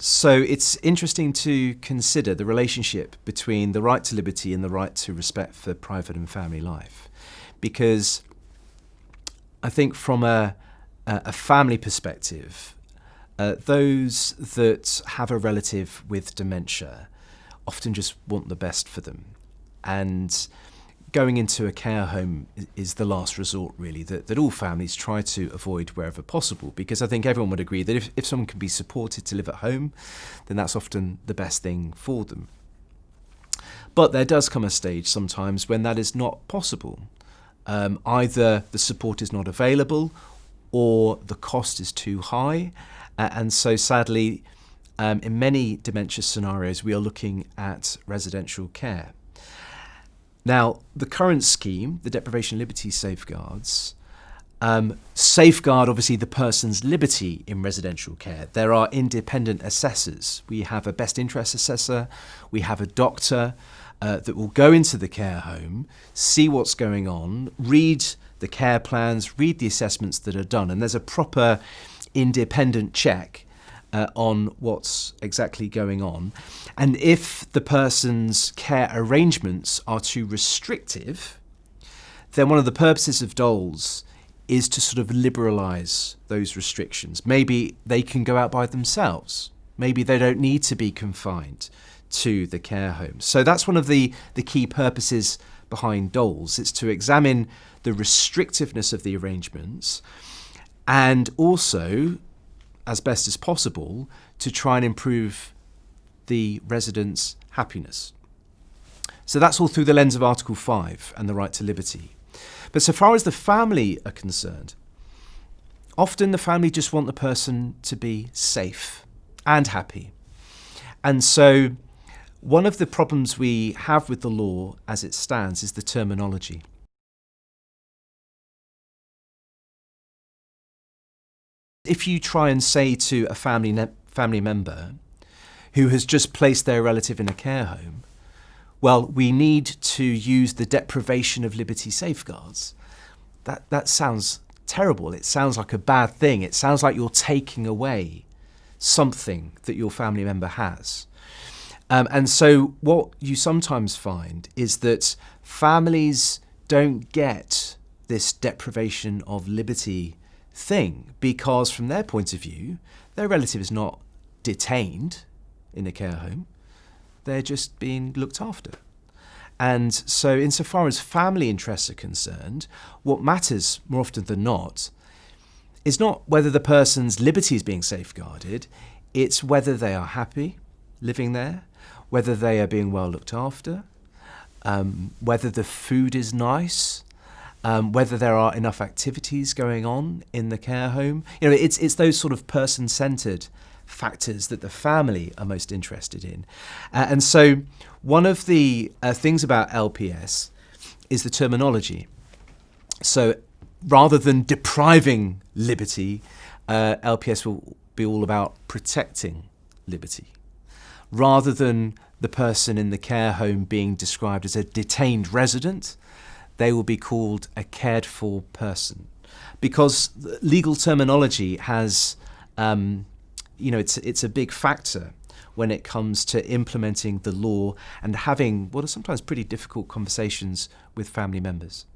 So it's interesting to consider the relationship between the right to liberty and the right to respect for private and family life. Because I think from a family perspective, those that have a relative with dementia often just want the best for them. And going into a care home is the last resort, really, that all families try to avoid wherever possible, because I think everyone would agree that if someone can be supported to live at home, then that's often the best thing for them. But there does come a stage sometimes when that is not possible. Either the support is not available or the cost is too high. And so sadly, in many dementia scenarios, we are looking at residential care. Now, the current scheme, the deprivation of liberty safeguards, safeguard obviously the person's liberty in residential care. There are independent assessors. We have a best interest assessor, we have a doctor that will go into the care home, see what's going on, read the care plans, read the assessments that are done, and there's a proper independent check on what's exactly going on. And if the person's care arrangements are too restrictive, then one of the purposes of DoLS is to sort of liberalise those restrictions. Maybe they can go out by themselves. Maybe they don't need to be confined to the care home. So that's one of the key purposes behind DoLS. It's to examine the restrictiveness of the arrangements and also, as best as possible, to try and improve the residents' happiness. So that's all through the lens of Article 5 and the right to liberty. But so far as the family are concerned, often the family just want the person to be safe and happy. And so one of the problems we have with the law as it stands is the terminology. If you try and say to a family member who has just placed their relative in a care home, well, we need to use the deprivation of liberty safeguards, that sounds terrible. It sounds like a bad thing. It sounds like you're taking away something that your family member has. And so what you sometimes find is that families don't get this deprivation of liberty thing, because from their point of view, their relative is not detained in a care home, they're just being looked after. And so insofar as family interests are concerned, what matters more often than not is not whether the person's liberty is being safeguarded, it's whether they are happy living there, whether they are being well looked after, whether the food is nice, whether there are enough activities going on in the care home. It's those sort of person-centred factors that the family are most interested in. And so one of the things about LPS is the terminology. So rather than depriving liberty, LPS will be all about protecting liberty. Rather than the person in the care home being described as a detained resident, they will be called a cared for person, because legal terminology has, it's a big factor when it comes to implementing the law and having what are sometimes pretty difficult conversations with family members.